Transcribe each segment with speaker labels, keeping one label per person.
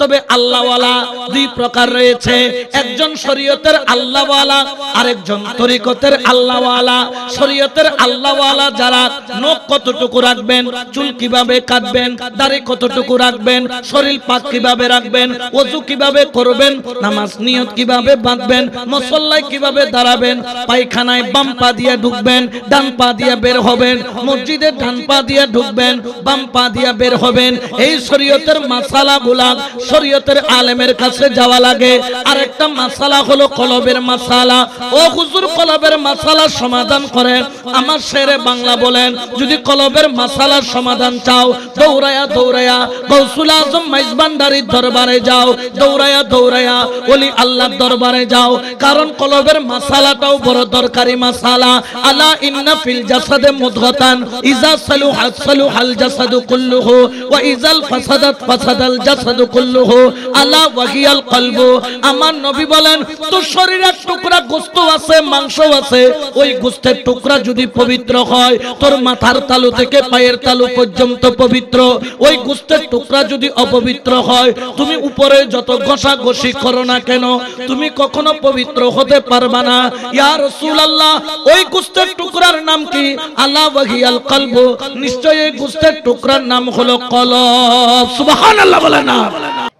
Speaker 1: তবে আল্লাহওয়ালা দুই প্রকার রয়েছে, একজন শরীয়তের আল্লাহওয়ালা, আরেকজন তরিকতের আল্লাহওয়ালা। শরীয়তের আল্লাহওয়ালা যারা নখ কতটুকু রাখবেন, চুল কিভাবে কাটবেন, দাড়ি কতটুকু রাখবেন, শরীর পাক কিভাবে রাখবেন, ওযু কিভাবে করবেন, নামাজ নিয়ত কিভাবে বাঁধবেন, মুসল্লায় কিভাবে দাঁড়াবেন, পায়খানায় বাম পা দিয়ে ঢুকবেন, ডান পা দিয়ে বের হবেন, মসজিদে ডান পা দিয়ে ঢুকবেন, বাম পা দিয়ে বের হবেন, এই শরীয়তের মাসালাগুলা শরীয়তের আলেমের কাছে যাওয়া লাগে। আরেকটা মাসালা হলো কলবের মাসালা। ও হুজুর, কলবের মাসালার সমাধান করেন। আমার শেরে বাংলা বলেন, যদি কলবের মাসালার সমাধান চাও, দৌড়ায়া দৌড়ায়া গৌসুল আজম মাইজভান্ডারীর দরবারে যাও, দৌড়ায়া দৌড়ায়া ওলি আল্লাহর দরবারে যাও। কারণ কলবের মাসালাটাও বড় দরকারি মাসালা। আলা ইন্না ফিল জাসাদে মুদগাতান ইজা সালুহাত সালুহাল জাসাদু কুল্লুহু ওয়া ইজাল ফাসাদাত ফাসাদাল জাসাদু কুল্লুহু আলা ওয়াহিয়াল কলবু। আমার নবী বলেন, তোর শরীরে এক টুকরা গোশত আছে, মাংস আছে, ওই গোশতের টুকরা যদি পবিত্র হয়, তোর মাথার তালু থেকে পায়ের তালু পর্যন্ত পবিত্র। ওই গোশতের টুকরা যদি অপবিত্র হয়, তুমি উপরে যত ঘষাঘষি করো না কেন, তুমি কখনো পবিত্র হতে পারবা না। ইয়া রাসূলুল্লাহ, ওই গোশতের টুকরার নাম কি? আলা ওয়াহিয়াল কলবু। নিশ্চয়ই এই গোশতের টুকরার নাম হলো কলব। সুবহানাল্লাহ বলে না।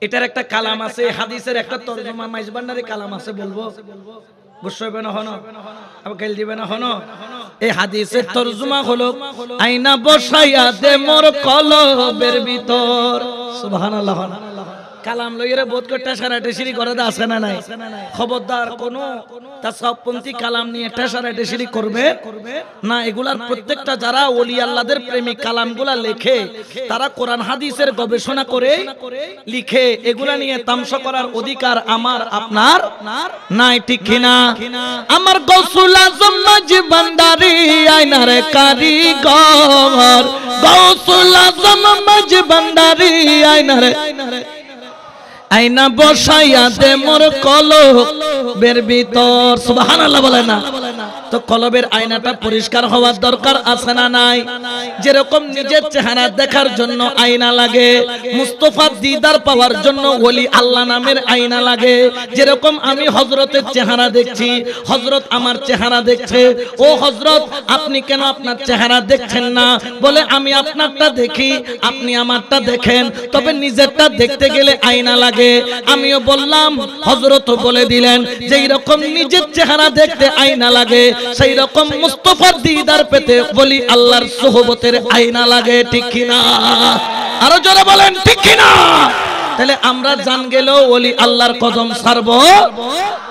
Speaker 1: এটার একটা কালাম আছে, হাদিসের একটা তরজমা মাইজভান্ডারী কালাম আছে, বলবো? বুঝবে না হনো, আবার গাল দিবে না হনো। এই হাদিসের তরজমা হলো, আয়না বসাইয়া দে মোর কলবের ভিতর। সুবহানাল্লাহ। কালাম লইরে বোধ করে টেসারাটেশিরি করে আছে না নাই? খবরদার কোন তাসাউফপন্থী কালাম নিয়ে টেসারাটেশিরি করবে না। এগুলার প্রত্যেকটা যারা ওলি আল্লাহদের প্রেমিক কালামগুলা লেখে, তারা কোরআন হাদিসের গবেষণা করে লিখে। এগুলা নিয়ে তামসা করার অধিকার আমার আপনার নাই, ঠিক কিনা? আমার গৌসুল আজম মাইজভান্ডারী আয়নার কারিগর, গৌসুল আজম মাইজভান্ডারী আয়না বসাইয়া দে মোর কলবের ভিতর। সুবহানাল্লাহ বলে না। তো কলবের আয়নাটা পরিষ্কার হওয়ার দরকার আছে না নাই? যেরকম নিজের চেহারা দেখার জন্য আয়না লাগে, মুস্তাফার দিদার পাওয়ার জন্য ওলি আল্লাহ নামের আয়না লাগে। যেরকম আমি হযরতের চেহারা দেখছি, হযরত আমার চেহারা দেখছে। ও হযরত, আপনি কেন আপনার চেহারা দেখছেন না? বলে, আমি আপনারটা দেখি, আপনি আমারটা দেখেন, তবে নিজেরটা দেখতে গেলে আয়না লাগে। আমিও বললাম, হযরতও বলে দিলেন, যেই রকম নিজের চেহারা দেখতে আয়না লাগে, সেই রকম মুস্তাফার দিদার পেতে বলি আল্লাহর সুহবতের আয়না লাগে, ঠিক কিনা? আরো জোরে বলেন, ঠিক কিনা? তাহলে আমরা জান গেল ওলি আল্লাহর কদম ছাড়ব।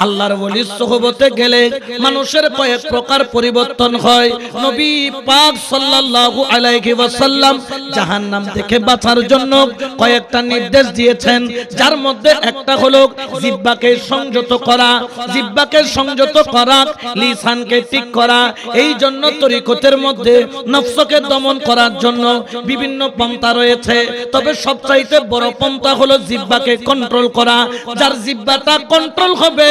Speaker 1: আল্লাহর ওলির সুহবতে গেলে মানুষের কয়েক প্রকার পরিবর্তন হয়। নবী পাক সাল্লাল্লাহু আলাইহি ওয়াসাল্লাম জাহান্নাম থেকে বাঁচার জন্য কয়েকটা নির্দেশ দিয়েছেন, যার মধ্যে একটা হলো জিহ্বাকে সংযত করা। জিহ্বাকে সংযত করা, লিসানকে ঠিক করা। এই জন্য তরিকতের মধ্যে নফসকে দমন করার জন্য বিভিন্ন পন্থা রয়েছে, তবে সবচাইতে বড় পন্থা হলো জিহ্বাকে কন্ট্রোল করা। যার জিহ্বাটা কন্ট্রোল হবে,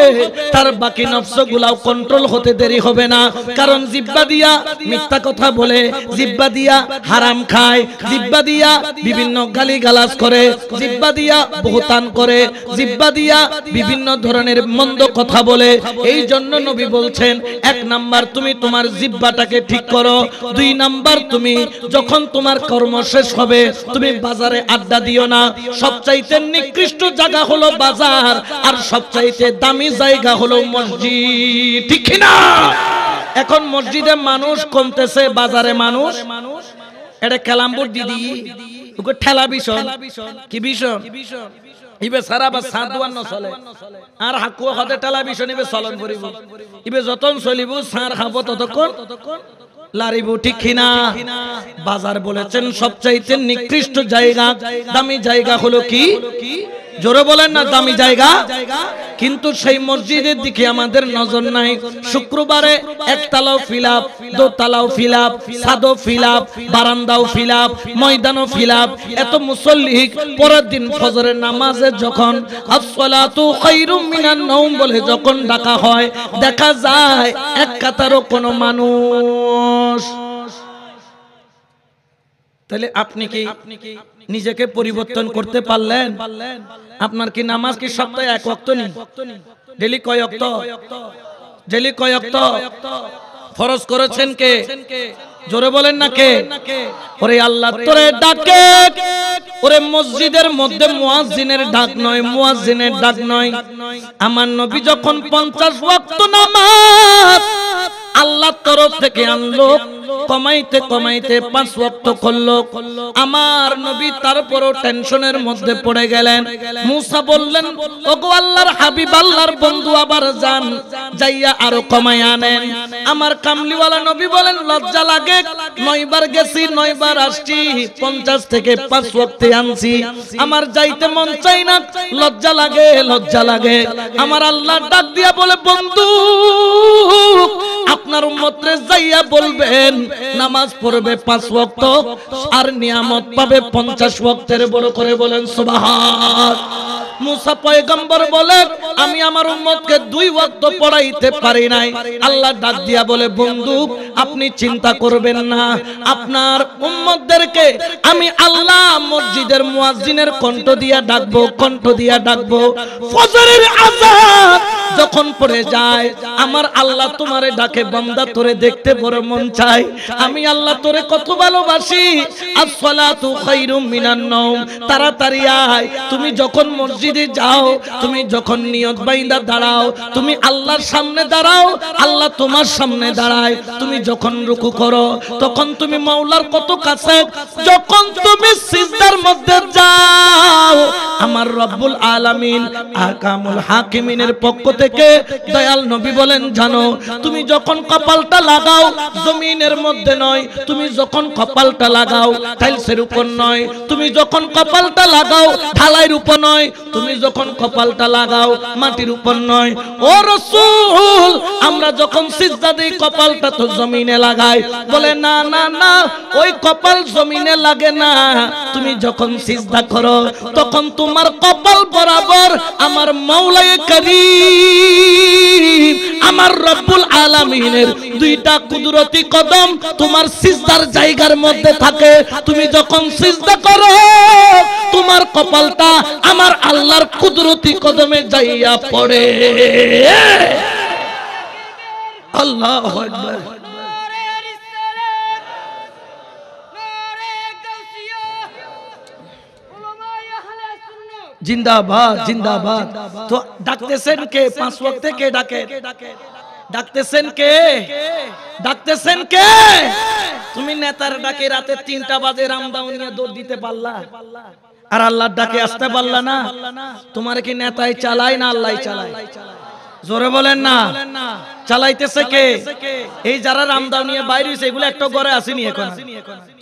Speaker 1: তার বাকি নফসগুলাও কন্ট্রোল হতে দেরি হবে না। কারণ জিহ্বা দিয়া মিথ্যা কথা বলে, জিহ্বা দিয়া হারাম খায়, জিহ্বা দিয়া বিভিন্ন গালিগালাজ করে, জিহ্বা দিয়া বহতান করে, জিহ্বা দিয়া বিভিন্ন ধরনের মন্দ কথা বলে। এই জন্য নবী বলছেন, এক নাম্বার তুমি তোমার জিহ্বাটাকে ঠিক করো। দুই নাম্বার, তুমি যখন তোমার কর্ম শেষ হবে, তুমি বাজারে আড্ডা দিও না। সবচাইতে নিকৃষ্ট জায়গা হলো বাজার, আর সবচাইতে দামি জায়গা হলো মসজিদ, ঠিক না? এখন মসজিদে মানুষ কমতেছে, বাজারে মানুষ। এটা কেলাম্বুর দিদি ওকে ঠেলা ভীষণ কি ভীষণ ইবে সারা বা সাদওয়ান ন চলে, আর হাকু হতে ঠেলা ভীষণ ইবে চলন করিব। ইবে যতন চলিব সার খাবো ততক্ষণ লারিব, ঠিক কিনা? বাজার বলেছেন সবচাইতে নিকৃষ্ট জায়গা, দামি জায়গা হলো কি? জোরে বলেন না, দামি জায়গা। কিন্তু সেই মসজিদের দিকে আমাদের নজর নাই। শুক্রবারে একতলাও ফিলাপ, দোতলাও ফিলাপ, ছাদও ফিলাপ, বারান্দাও ফিলাপ, ময়দানও ফিলাপ। এত মুসল্লি পরের দিন ফজরের নামাজে যখন আসসালাতু খায়রুম মিনান নাওম বলে যখন ডাকা হয়, দেখা যায় এক কাতারও কোনো মানুষ। তাহলে আপনি কি নিজেকে পরিবর্তন করতে পারলেন? আপনার কি নামাজ কি সপ্তাহে এক ওয়াক্ত নেই? ডেলি কয় ওয়াক্ত? ডেলি কয় ওয়াক্ত ফরজ করেছেন কে? জোরে বলেন না কে? ওরে আল্লাহ তোরে ডাকে, ওরে মসজিদের মধ্যে মুয়াজ্জিনের ডাক নয়, মুয়াজ্জিনের ডাক নয়। আমার নবী যখন 50 ওয়াক্ত নামাজ আল্লাহর তরফ থেকে আনলো, কমাইতে কমাইতে 5 ওয়াক্ত করলো। আমার নবী তারপরও টেনশনের মধ্যে পড়ে গেলেন। মুসা বললেন, ওগো আল্লাহর হাবিব, আল্লাহর বন্ধু, আবার যান, যাইয়া আরো কমাই আনেন। আমার কামলিওয়ালা নবী বলেন, লজ্জা লাগে, 9 বার গেছি, 9 বার আসছি, 50 থেকে 5 ওয়াক্তে আনছি, আমার যাইতে মন চাই না, লজ্জা লাগে, লজ্জা লাগে। আমার আল্লাহ ডাক দিয়া বলে, বন্ধু আপনার উম্মতরে যাইয়া বলবেন নামাজ পড়বে 5 ওয়াক্ত আর নিয়ামত পাবে 50 ওয়াক্তের। বড় করে বলেন সুবহান। মুসা পয়গম্বর বলে, আমি আমার উম্মতকে 2 ওয়াক্ত পড়াইতে পারি নাই। আল্লাহ ডাক দিয়া বলে, বন্ধু আপনি চিন্তা করবেন না, আপনার উম্মতদেরকে আমি আল্লাহ মসজিদের মুয়াজ্জিনের কণ্ঠ দিয়া ডাকবো, কণ্ঠ দিয়া ডাকবো। ফজরের আযান যখন পড়ে যায়, আমার আল্লাহ তোমারে ডাকে, বান্দা তোরে দেখতে বড় মন চায়, আমি আল্লাহ তোরে কত ভালোবাসি। আসসালাতু খায়রুম মিনান নাওম, তাড়াতাড়ি আয়। তুমি যখন মসজিদে যাও, তুমি যখন নিয়ত বাইন্দা দাঁড়াও, তুমি আল্লাহর সামনে দাঁড়াও, আল্লাহ তোমার সামনে দাঁড়ায়। তুমি যখন রুকু করো, তখন তুমি মাওলার কত কাছে। যখন তুমি সিজদার মধ্যে যাও, আমার রব্বুল আলামিন আহকামুল হাকিমিনের পক্ষ থেকে দয়াল নবী বলেন, জানো তুমি যখন কপালটা লাগাও জমিনের মধ্যে নয়, তুমি যখন কপালটা লাগাও টাইলসের উপর নয়, তুমি যখন কপালটা লাগাও ঢালাইয়ের উপর নয়, তুমি যখন কপালটা লাগাও মাটির উপর নয়। ও রাসূল, আমরা যখন সিজদা দেই কপালটা তো জমিনে লাগাই। বলে, না না না, ওই কপাল জমিনে লাগে না। তুমি যখন সিজদা করো তখন তোমার কপাল বরাবর আমার মাওলায়ে কারীম, আমার রব্বুল আলামিনের 2টা কুদরতি কদম তোমার সিজদার জায়গার মধ্যে থাকে। তুমি যখন সিজদা করো, তোমার কপালটা আমার আল্লাহর কুদরতি কদমে যাইয়া পড়ে। আল্লাহু আকবার। জিন্দাবাদ, জিন্দাবাদ। তো ডাকতেছেন কে? 5 ওয়াক্তে কে ডাকে? ডাকতেছেন কে? ডাকতেছেন কে? তুমি নেতার ডাকে রাতে 3টা বাজে রামদাও নিয়ে দৌড় দিতে পারলা? আর আল্লাহর ডাকে আসতে পারলা না? তোমার কি নেতাই চালায় না আল্লাহই চালায়? জোরে বলেন না। চালাইতেছে কে? এই যারা রামদাও নিয়ে বাইরে হইছে, এগুলো একটা ঘরে আসেনি এখন?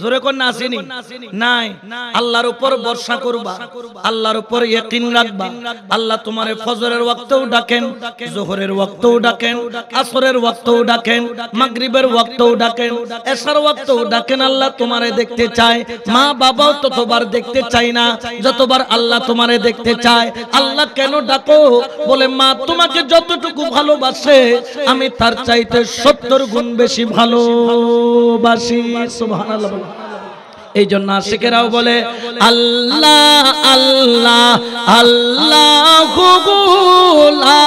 Speaker 1: জোরে কোন না আসেনি? নাই। আল্লাহর উপর ভরসা করবা, আল্লাহর উপর ইয়াকিন রাখবা। আল্লাহ তোমারে ফজরের ওয়াক্তেও ডাকেন, যোহরের ওয়াক্তেও ডাকেন, আসরের ওয়াক্তেও ডাকেন, মাগরিবের ওয়াক্তেও ডাকেন, এশার ওয়াক্তেও ডাকেন। আল্লাহ তোমারে দেখতে চায়। মা বাবাও ততবার দেখতে চায় না যতবার আল্লাহ তোমারে দেখতে চায়। আল্লাহ কেন ডাকো? বলে, মা তোমাকে যতটুকু ভালোবাসে আমি তার চাইতে 70 গুণ বেশি ভালোবাসি। সুবহানাল্লাহ। এই জন্য আশিকেরাও বলে, আল্লাহ আল্লাহ আল্লাহু লা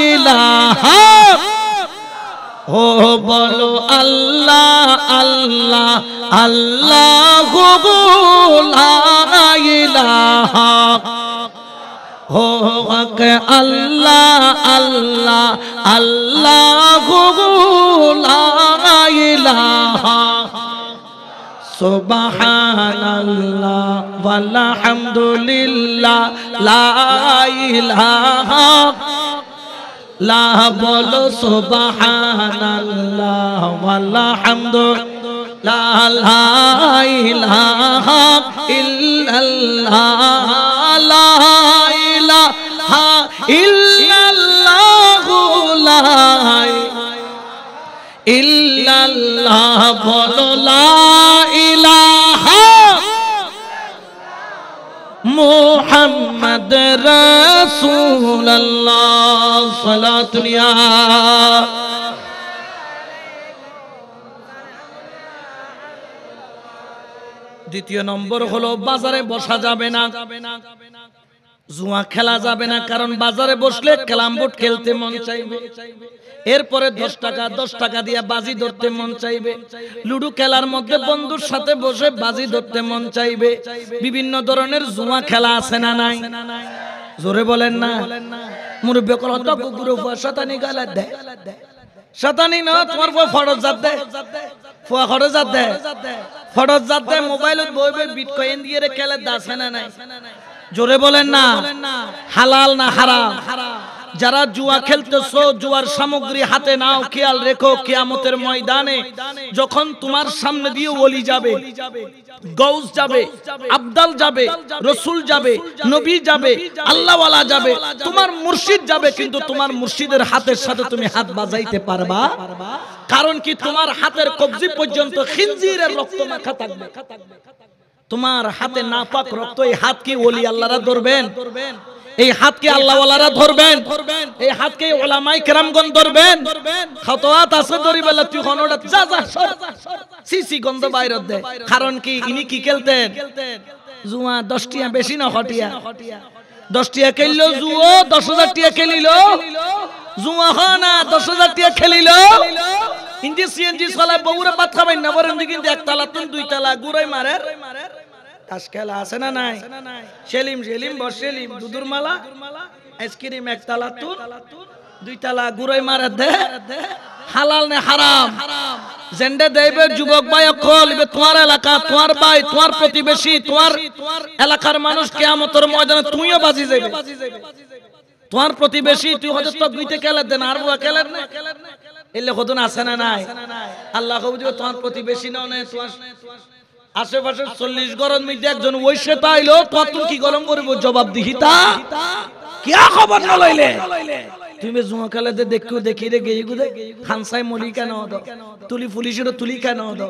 Speaker 1: ইলাহা, ও বলো আল্লাহ আল্লাহ আল্লাহু লা ইলাহা, हो हक अल्लाह अल्लाह अल्लाहु ला इलाहा, सुबहानल्लाह वल्हम्दुलिल्लाह ला इलाहा, ला बोलो सुबहानल्लाह वल्हम्दुलिल्लाह ला इलाहा इल्लल्लाह, ला ইল্লাল্লাহু লা ইল্লাল্লাহ, বলো লা ইলাহা মুহাম্মদ রাসূলুল্লাহ। সালাতুন ইয়া দ্বিতীয় নম্বর হলো বাজারে বসা যাবে না, জুয়া খেলা যাবে না, কারণ বাজারে বসলে ক্যারাম বোর্ড খেলতে মন চাইবে, এরপরে 10 টাকা দিয়ে বাজি ধরতে মন চাইবে, লুডো খেলার মধ্যে বন্ধুর সাথে বসে বাজি ধরতে মন চাইবে, বিভিন্ন ধরনের জুয়া খেলা আছে না নাই? জোরে বলেন না। মুরব্বি কল তো কুকুর শতানি গালা দেয়, শতানি না তোমার ফরজ জাত দেয়, ফরজ জাত দেয়, ফরজ জাত দেয়, মোবাইলত বইবে বিটকয়েন দিয়ে খেলে দাসে না নাই? জোরে বলেন না। হালাল না হারাম? যারা জুয়া খেলতেছো, জুয়ার সামগ্রী হাতে নাও, খেয়াল রেখো কিয়ামতের ময়দানে যখন তোমার সামনে দিয়ে ওলি যাবে, গৌস যাবে, আব্দাল যাবে, রসুল যাবে, নবী যাবে, আল্লাহওয়ালা যাবে, তোমার মুর্শিদ যাবে, কিন্তু তোমার মুর্শিদের হাতের সাথে তুমি হাত বাজাইতে পারবা? কারণ কি তোমার হাতের কবজি পর্যন্ত খিনজিরের রক্ত মাখা থাকবে, তোমার হাতে নাপাক রক্ত। এই হাত কি ওলি আল্লাহরা ধরবেন? এই হাতকে আল্লাহওয়ালারা ধরবেন? এই হাতকে উলামায়ে কেরামগণ ধরবেন? খাতওয়াত আছে ধরিবেলা তুই হনটা যা যা সিসি গন্ধ বাইরে দে। কারণ কি ইনি কি খেলতেন? জুয়া। 10 টিয়া বেশি না, হটিয়া 10 টিয়া খেললো জুয়ো, 10,000 টিয়া খেলিল জুয়া, না 10,000 টিয়া খেলিল। ইন্দি সিএনজি চালায় বউরে ভাত খাবেন না, বরেন কিন্তু 1 তালা 2 তালা গুড়াই মারে। তাস খেলা আছে না নাই? সেলিম সেলিম বসেলিম দুদুর মালা আইসক্রিম 1 তালা 2 তালা গুড়াই মারে দে। হালাল নে হারাম? জেন্ডে দেবে যুবক ভাই অকল, তোমার এলাকা, তোমার ভাই, তোমার প্রতিবেশী, তোমার এলাকার মানুষ কিয়ামতের ময়দানে তুইও বাজি যাবে। তোমার প্রতিবেশী তুই হয়তো তো দুইতে খেলে দেন আর বুয়া খেলেন না, এলে কত আছে না নাই? আল্লাহ কবু তোমার প্রতিবেশী না, তোমার আশেপাশে 40 ঘরের মধ্যে একজন ওই সেটা আইলো, তুমি কি গরম করবো? জবাব দিহিতা কি খবর না লইলে তুমি জুয়া খেলে দেখো দেখি রে গেই গুদে খানসাই মলি কেন দাও, তুলি পুলিশের তুলি কেন দাও?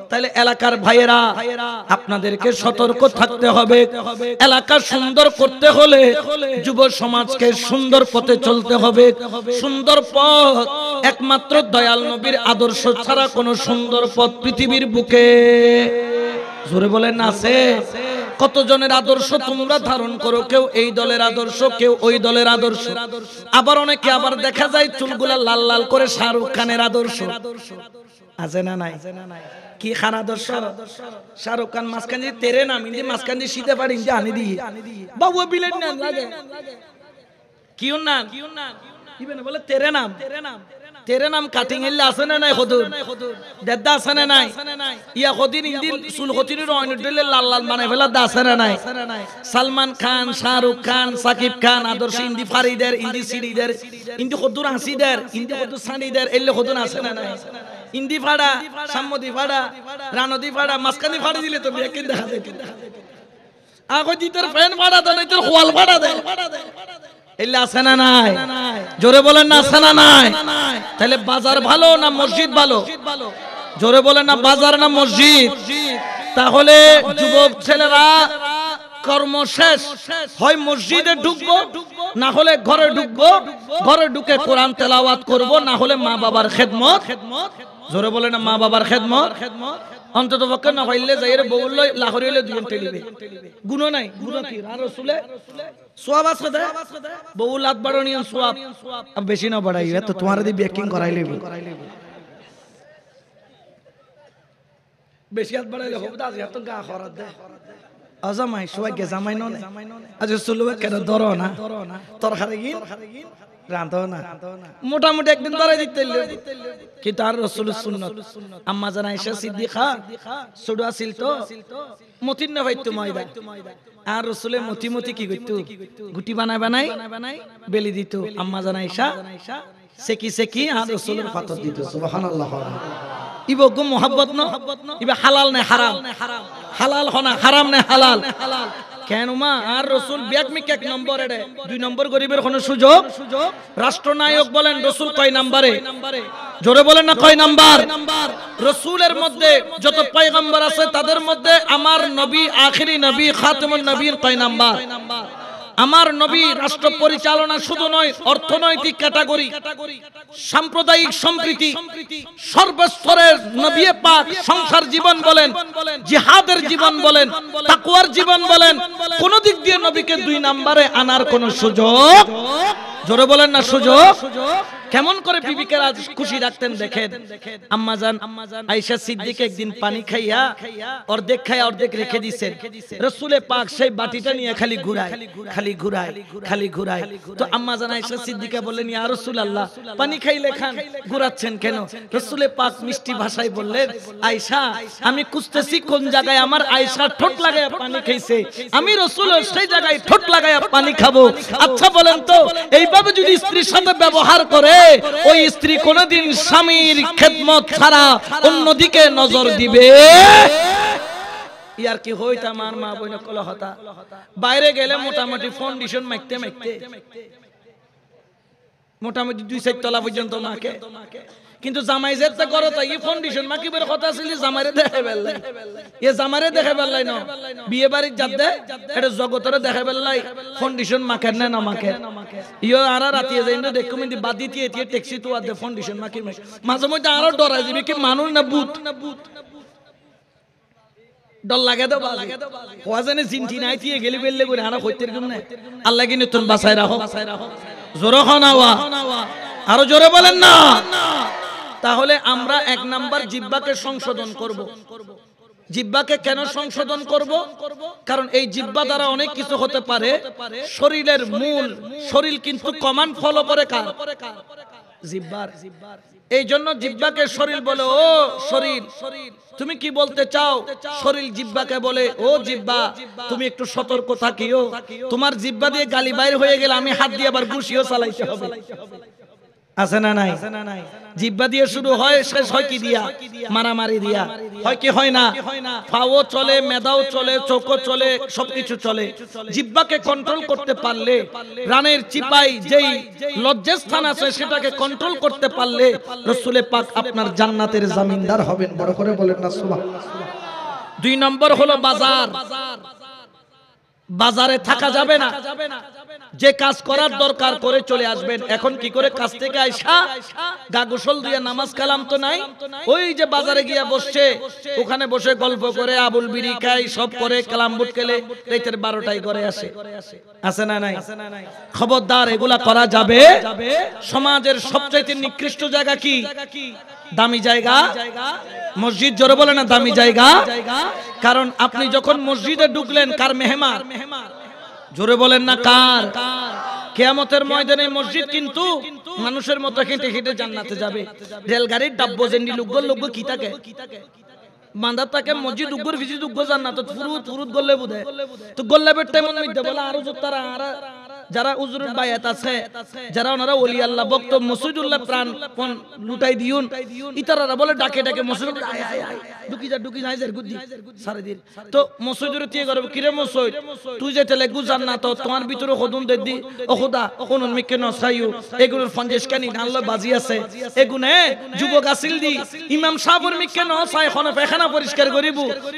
Speaker 1: তাহলে এলাকার ভাইয়েরা আপনাদেরকে সতর্ক থাকতে হবে। এলাকা সুন্দর করতে হলে যুব সমাজকে সুন্দর পথে চলতে হবে। সুন্দর পথ একমাত্র দয়াল নবীর আদর্শ ছাড়া কোনো সুন্দর পথ পৃথিবীর বুকে, জোরে বলেন, আছে? কতজনের আদর্শ তোমরা ধারণ করো, কেউ এই দলের আদর্শ, কেউ ওই দলের আদর্শ। আবার অনেকে আবার দেখা যায় চুলগুলা লাল লাল করে শাহরুখ খানের আদর্শ, আছে না নাই? কি খান আদর্শ? শাহরুখ খান মাঝখান দিয়ে তেরে নাম ইন্দি, মাঝখান দিয়ে শীতে পারি ইন্দি আনি দিয়ে বাবু বিলেন না লাগে কিউ না ইবেন বলে তেরে নাম, তেরে নাম কাটিং এলে আছে না নাই? হদুর দেদা আছে না নাই? ইয়া হদিন ইন্দিল সুল হতির অনিডলে লাল লাল বানাই ফেলা দা আছে না নাই? সালমান খান, শাহরুখ খান, সাকিব খান আদর্শ ইন্দি ফারিদের, ইন্দি সিরিদের, ইন্দি হদুর হাসিদের, ইন্দি হদুর সানিদের, এলে হদুর আছে না নাই? ইন্দি ফাড়া, সাম্মদি ফাড়া, রানদি ফাড়া, মাসকানি ফাড়ি দিলে তো বেকিন দেখা যায়। আগো জিতর ফ্যান ফাড়া দেয়, তোর হোয়াল ফাড়া দেয়, এলে আছে না নাই? জোরে বলেন না, আছে না নাই? তাহলে বাজার ভালো না মসজিদ ভালো? জোরে বলেন না, বাজার না মসজিদ? তাহলে যুবক ছেলেরা কর্ম শেষ হয় মসজিদে ঢুকবো, না হলে ঘরে ঢুকবো, ঘরে ঢুকে কোরআন তেলাওয়াত করব, না হলে মা বাবার খেদমত। জোরে বলেন না, মা বাবার খেদমত। অন্তত পক্ষে না হইলে যাইরে বউল লাহোরি হইলে 2 ঘন্টা লিবে, গুণ নাই। গুণ কি? আর রাসূলে সোয়াব আছে দে, বউল হাত বাড়ানিয়ন সোয়াব আর বেশি না বাড়াই, এত তোমার দি বেকিং করাই লইব। বেশি হাত বাড়াইলে হবে দাস এত গা খরাত দে আজামাই সবাইকে জামাই ননে। আজ চলবে কেন ধরো না, তরকারি গিন রাঁধো না, মোটামুটি একদিন ধরাই দিতে, কিন্তু আর রাসূলের সুন্নাত। আম্মা জান আয়েশা সিদ্দিকা ছোট আছিল তো, মতিন না ভাইতো ময়দা, আর রাসূলের মতি মতি কি কইতো? গুটি বানাই বানাই বেলি দিত। আম্মা জান আয়েশা সেকি সেকি আর রাসূলের পাতর দিত। সুবহানাল্লাহ। ইবো গো মোহাব্বত ন, ইবে হালাল না হারাম? হালাল হনা, হারাম না হালাল? কেন মা আর রাসূল ব্যাকমিক 1 নম্বর, এডে 2 নম্বর গরিবের কোন সুযোগ? রাষ্ট্রনায়ক বলেন রাসূল কয় নম্বরে? জোরে বলেন না, কয় নাম্বার? রাসূলের মধ্যে যত পয়গম্বর আছে তাদের মধ্যে আমার নবী আখেরি নবী খাতামুন নবীর কয় নাম্বার? আমার নবী রাষ্ট্র পরিচালনা শুধু নয়, অর্থনৈতিক ক্যাটাগরি, সাম্প্রদায়িক সম্প্রীতি, সর্বস্তরের নবী পাক সংসার জীবন বলেন, জিহাদের জীবন বলেন, তাকওয়ার জীবন বলেন, কোন দিক দিয়ে নবীকে 2 নম্বরে আনার কোন সুযোগ, জোরে বলেন না সুযোগ। কেমন করে বিবিকে রাজ খুশি রাখতেন দেখেন। আম্মাজান আয়েশা সিদ্দিক একদিন পানি খাইয়া অর্ধেক খাইয়া অর্ধেক রেখে দিয়েছেন। রাসূলে পাক সেই বাটিটা নিয়ে খালি ঘুরায়, খালি ঘুরায়, খালি ঘুরায়। তো আম্মাজান আয়েশা সিদ্দিকা বললেন, ইয়া রাসূলুল্লাহ, পানি খাইলে খান, ঘুরাচ্ছেন কেন? রাসূলে পাক মিষ্টি ভাষায় বললেন, আয়েশা, আমি খুঁজতেছি কোন জায়গায় আমার আয়েশা ঠোঁট লাগায়া পানি খাইছে, আমি রাসূল সেই জায়গায় ঠোঁট লাগায়া পানি খাবো। আচ্ছা বলেন তো, এইভাবে যদি স্ত্রীর সাথে ব্যবহার করে ওই স্ত্রী কোনদিন স্বামীর খেদমত ছাড়া অন্যদিকে নজর দিবে? ইয়ার কি হইতা আমার মা বোন কল হতা বাইরে গেলে মোটামুটি ফাউন্ডেশন মাইতে মাইতে মোটামুটি 2-4 তলা পর্যন্ত মাকে, কিন্তু জামাই যেতে করো তাই ফাউন্ডেশন মাকিবের কথা ছিল জামাইরে দেখে বেললাই, এ জামাইরে দেখে বেললাই না, বিয়ে বাড়ির যাতে এটা জগতরে দেখে বেললাই, ফাউন্ডেশন মাকের না না মাকের ইয়ো আরা রাতিয়ে যাই না দেখো মিন্দি বাদি দিয়ে দিয়ে ট্যাক্সি তো আদে ফাউন্ডেশন মাকি মাঝে মধ্যে আরো ডরাই যাবে কি মানুষ না ভূত, ডর লাগে তো ওয়াজনে জিনটি নাই দিয়ে গেলি বেললে করে আরা কইতের কেমন আল্লাহ কি নতুন বাঁচাই রাখো, জোরে খানাওয়া আরো জোরে বলেন না। তাহলে আমরা 1 নাম্বার জিহ্বাকে সংশোধন করব। জিহ্বাকে কেন সংশোধন করব? কারণ এই জিহ্বা দ্বারা অনেক কিছু হতে পারে। শরীরের মূল শরীর কিন্তু কমান্ড ফলো করে কার? জিহ্বার। এই জন্য জিহ্বাকে শরীর বলে, ও শরীর তুমি কি বলতে চাও? শরীর জিহ্বাকে বলে, ও জিহ্বা তুমি একটু সতর্ক থাকিও, তোমার জিহ্বা দিয়ে গালি বাইর হয়ে গেলে আমি হাত দিয়ে আবার ঘুষিও চালাইতে হবে। আছে না নাই? জিহ্বা দিয়ে শুরু হয়, শেষ হয় কি দিয়া? মারামারি দিয়া। হয় কি হয় না? পাও চলে, মেদাও চলে, চোখও চলে, সবকিছু চলে। জিহ্বাকে কন্ট্রোল করতে পারলে, রানের চিপাই যেই লজ্জাস্থান আছে সেটাকে কন্ট্রোল করতে পারলে রাসূলে পাক আপনার জান্নাতের জামিনদার হবেন। বড় করে বলেন না সুবহানাল্লাহ। 2 নম্বর হলো বাজার। বাজারে থাকা যাবে না, যে কাজ করার দরকার করে চলে আসবেন। এখন কি করে কাজ থেকে আইসা গা গোসল দিয়ে নামাজ কালাম তো নাই, ওই যে বাজারে গিয়া বসছে, ওখানে বসে গল্প করে আবুল বিড়ি খাই সব করে কালাম বুট খেলে রাতের 12টায় ঘরে আসে। আছে না নাই? খবরদার, এগুলা করা যাবে। সমাজের সবচাইতে নিকৃষ্ট জায়গা কি? দামি জায়গা মসজিদ। জোরে বলে না দামি জায়গা। কারণ আপনি যখন মসজিদে ঢুকলেন, কার মেহমান? জোরে বলেন না কার? কিয়ামতের ময়দানে মসজিদ কিন্তু মানুষের মতো হেঁটে হেঁটে জান্নাতে যাবে। রেলগাড়ির ডাব্বো জেন্ডি লুগ্গল লুগ্গ কি থাকে বান্দা তাকে মসজিদ উগ্গর ভিজিট উগ্গ জান্নাত ফুরুত ফুরুত গল্লে বুদে তো গল্লে বেটে মন মিদ্দে বলা আরো তারা যারা উজুরের বায়াত আছে, যারা ওনারা ওলি আল্লাহ ভক্ত, মসজিদুল্লাহ প্রাণ লুটাই দিউন, ইতারারা বলে ডাকে ডাকে মসজিদ ঢুকি যায় গুদ্দি সারে দিন। তো মসজিদের দিয়ে করব কিরে মসজিদ তুই যে তেলে গুজার না তো তোমার ভিতরে হদুন দে দি ও খোদা কোন মিকে নসাইও এগুলোর ফঞ্জেস কানি নাল্লো বাজি আছে এগুনে যুবক আসিল দি ইমাম সাহেবের মিকে নসাই খনে পেখানা পরিষ্কার করিব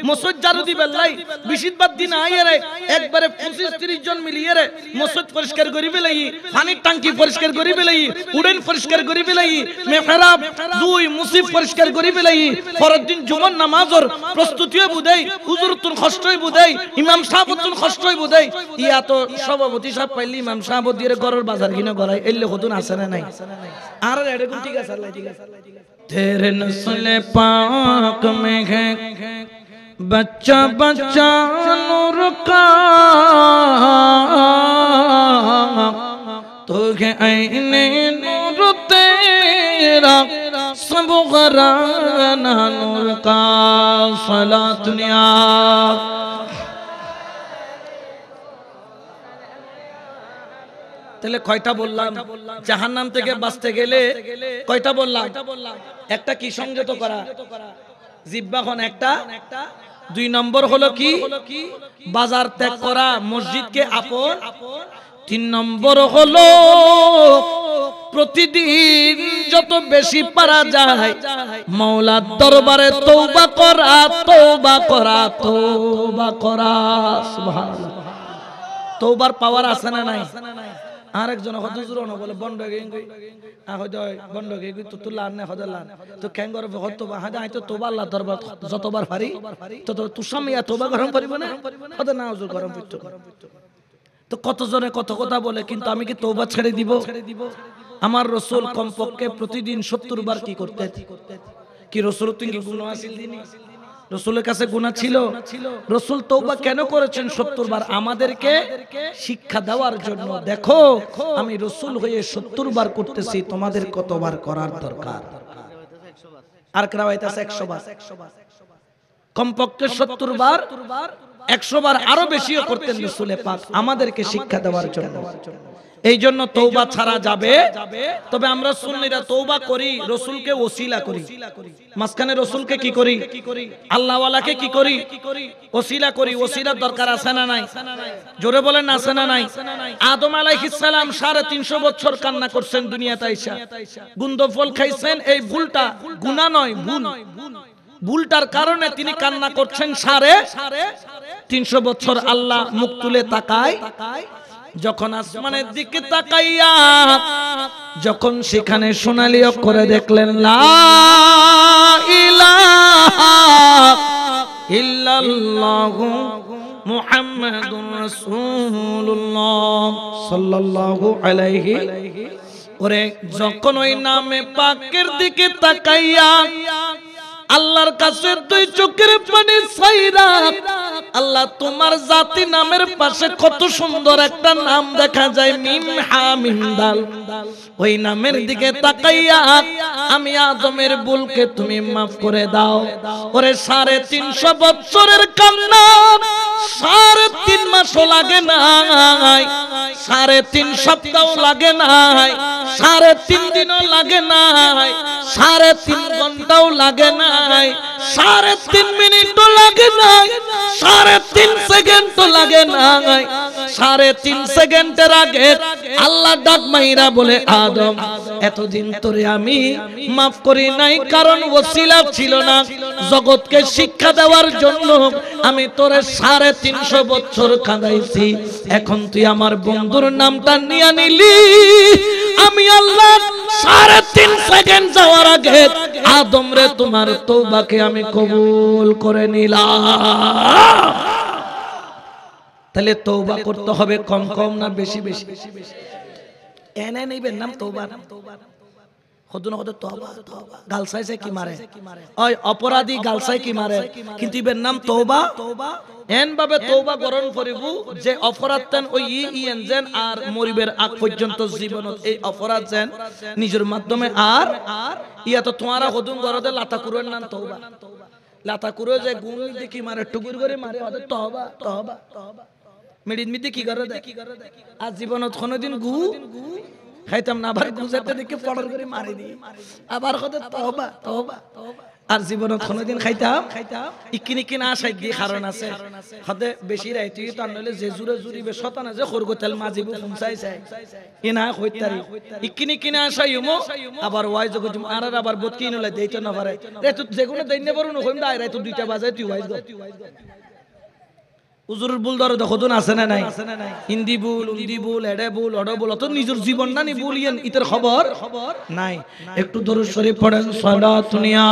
Speaker 1: মসজিদ জারু দি বেলাই বিশিদবাদ দিন আইরে একবারে 25-30 জন মিলিয়ে রে মসজিদ পরিষ্কার করিবে লাগি, পানির ট্যাঙ্কি পরিষ্কার করিবে লাগি, উড়েন পরিষ্কার করিবে লাগি, মেহরাব 2 মুসিব পরিষ্কার করিবে লাগি, পরের দিন জুমার নামাজের প্রস্তুতিও বুঝাই, হুজুর তুন কষ্টই বুঝাই, ইমাম সাহেব তুন কষ্টই বুঝাই। ইয়া তো সভাপতি সাহেব পাইলি ইমাম সাহেব দিয়ে ঘরের বাজার কিনে গড়াই এলে হতুন আছে না নাই? আর এরকম ঠিক আছে আল্লাহ ঠিক আছে। তেরে নসলে পাক में है बच्चा बच्चा नूर का तो है आईने नूर तेरा सब घराना नूर का सलात दुनिया। তাহলে কয়টা বললাম? জাহান্নাম থেকে বাঁচতে গেলে কয়টা বললাম? একটা কি সংযত করা জিহ্বাখন একটা। 2 নম্বর হলো কি? বাজার ত্যাগ করা, মসজিদকে আপন। 3 নম্বর হলো প্রতিদিন যত বেশি পারা যায় মাওলার দরবারে তওবা করা, তওবা করা, তওবা করা। সুবহানাল্লাহ। তওবার পাওয়ার আছে না নাই? আরেকজন হুজুর না বলে বন্ধ হয়ে গই বন্ধ হয়ে গই তো লান না হদা লান তো কেঙ্গর হতো হাদা আইতো তোবা আল্লাহ দরবার যতবার পারি তত তুসামিয়া তোবা গরম পারিব না হদা না হুজুর গরম পিত্ত। তো কতজনে কত কথা বলে, কিন্তু আমি কি তওবা ছেড়ে দিব? আমার রাসূল কমপক্ষে প্রতিদিন 70 বার কি করতেন? কি রাসূল তুমি কি গুনাহ আছিল দিনে? রাসূলের কাছে গুনাহ ছিল? রাসূল তওবা কেন করেছেন 70 বার? আমাদেরকে শিক্ষা দেওয়ার জন্য। দেখো আমি রাসূল হয়ে 70 বার করতেছি, তোমাদের কতবার করার দরকার? আর রাওয়ায়াতে 100 বার, কমপক্ষে 70 বার, 100 বার আরো বেশিও করতেন রাসূল পাক আমাদেরকে শিক্ষা দেওয়ার জন্য। এই জন্য তওবা ছাড়া যাবে, তবে আমরা সুন্নিরা তওবা করি, রাসূলকে ওসিলা করি। মাঝখানে রাসূলকে কি করি? আল্লাহ ওয়ালাকে কি করি? ওসিলা করি। ওসিলার দরকার আছে না নাই? জোরে বলেন আছে না নাই? আদম আলাইহিস সালাম 350 বছর কান্না করছেন দুনিয়াতে আইসা, গুন্দ ফল খাইছেন। এই ভুলটা গুনাহ নয়, ভুল। ভুলটার কারণে তিনি কান্না করছেন 350 বছর। আল্লাহ মুখ তুলে তাকায়, যখন আসমানের দিকে তাকাইয়া যখন সেখানে সোনালী অক্ষরে দেখলেন লা ইলাহা ইল্লাল্লাহু মুহাম্মাদুর রাসূলুল্লাহ সাল্লাল্লাহু আলাইহি। ওরে যখন ওই নামে পাকের দিকে তাকাইয়া আল্লাহর কাছে তুই চোখের পানি ছাইরা, আল্লাহ তোমার জাতি নামের পাশে কত সুন্দর একটা নাম দেখা যায়, মিম হা মিম দাল। ওই নামের দিকে তাকাইয়া আমি আদমের ভুলকে তুমি মাফ করে দাও। ওরে 350 বছরের কান্না 3.5 মাসও লাগে নাই, 3.5 সপ্তাহ লাগে নাই, 3.5 দিনও লাগে নাই, 3.5 ঘন্টাও লাগে নাই, 3.5 মিনিটও লাগে নাই, 3.5 সেকেন্ডও লাগে নাই। 3.5 সেকেন্ডের আগে আল্লাহ ডাক মাইরা বলে আদম এতদিন তোরে আমি মাফ করি নাই, কারণ ওসিলা ছিল না। জগৎকে শিক্ষা দেওয়ার জন্য আমি তোরে 350 বছর কাঁদাইছি, এখন তুই আমার বন্ধুর নামটা নিয়ে নিলি। আমি আল্লাহ 3.5 সেকেন্ড যাওয়ার আগে আদম রে তোমার তওবাকে আমি কবুল করে নিলাম। তাহলে তওবা করতে হবে কম কম না বেশি বেশি? এনে নেবেন নাম তওবা, হদুন হদ তওবা। গালসাইছে কি মারে, ওই অপরাধী গালসাই কি মারে, কিন্তু ইবের নাম তওবা। এন ভাবে তওবা গ্রহণ করিব যে অপরাধ তেন ওই ইয়েন যেন আর মরিবের আগ পর্যন্ত জীবনত এই অপরাধ যেন নিজের মাধ্যমে আর ইয়া তো তোমারা হদুন গরদে লাতা কুরেন নাম তওবা। লাতা কুরে যে গুণ দেখি মারে টুকুর করে মারে হদ তওবা তওবা তওবা। মেডিন মিতে কি করে দেয়, আর জীবনত কোনদিন গু খাইতাম না, আবার গুজাতে দেখে পড়ার করে মারি দিই, আবার হদ তওবা তওবা। আর জীবনত কোনদিন খাইতাম ইকিনি কিনা আশাই দিয়ে কারণ আছে হদে বেশি রাইতি তার নলে যে জুরে জুরিবে শতানা যে খরগোতেল মাজিবু ফুমসাই চাই ইনা হইতারি ইকিনি কিনা আশাই উমো আবার ওয়াই জগজুম আর আবার বত কি নলে দেইতো না পারে রে তুই যেগুলো দেইনে বড় ন হইম দাই রে তুই 2টা বাজে তুই ওয়াইজ গো উজুরুল বুল দর দেখুন আছে না নাই? হিন্দি বুল, উর্দু বুল, এডে বুল, অড বুল, অত নিজের জীবন না নি বলিয়েন ইতের খবর নাই। একটু দরুদ শরীফ পড়েন সালাতুনিয়া।